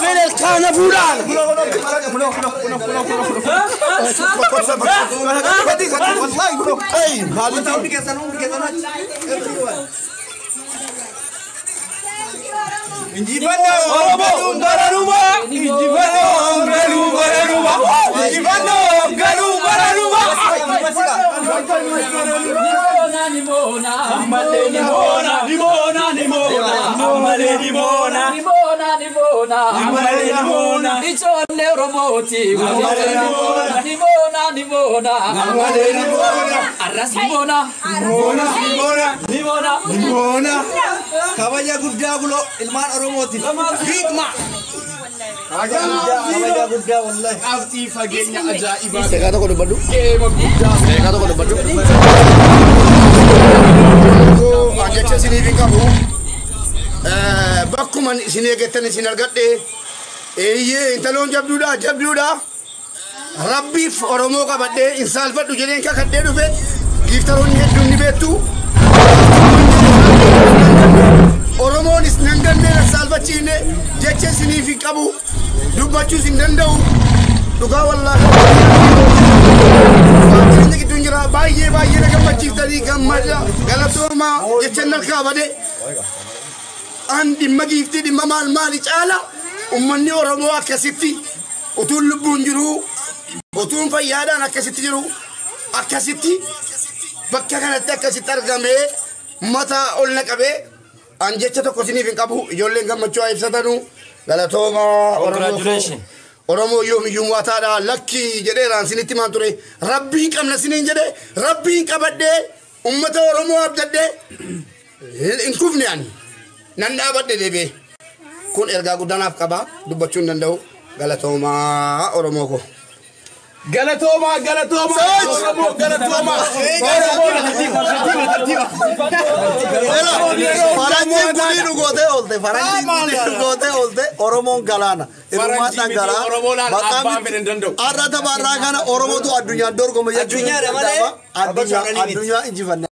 fedel kana fulan Injifano Garuma Injifano Garuma Injifano Garuma Nimona Ichone Romoti Nimona Arras Nimona Kabaya Gudda Gulo Ilman Romoti Big Ma Kabaya Gudda wallahi Afti fagenya ajaiba Sekata ko badu Sekata ko badu Anjecha sini kamu bakkuman sini getan sini argadde eyye intalon jabduda Rabbi Oromo qabadde insalfadhu jedhen ka kadde dhufe giftaron heddun ni betu Oromon is nanganne salfachine jeche sini fi qabu dubbachu sin dandau duga wallahi Ini tunjira baye na gammachi tari gammaja galatoma jeche narka bade Andi magifti di mamal mali cala ummanni Oromo akkasitti utul lubbuun jiru utuun fayyadaan akkasitti jiru akkasitti bakka kanatti akkasitti argame mata ol naqabe an jecha tokko siniif hin qabu ijoolleen gammachuu ibsatanu galatooma Oromo yoomiyyuu waataadha lakki jedheeraan sinitti maan ture rabbiin qabna siniin jedhe rabbiin qabadhee ummata Oromoo abdadhee hin kufne ani nan dhaabadhe deebee kun ergaa guddanaaf qaba dubbachuun danda'u galatooma Oromoo ko Galatoma Oromoo galatoma Faranjii gote olte Oromoon galana Irumatan gala Arrata barra kana Oromoo tu addunyaa dorgoma jechuudha addunyaa injifanne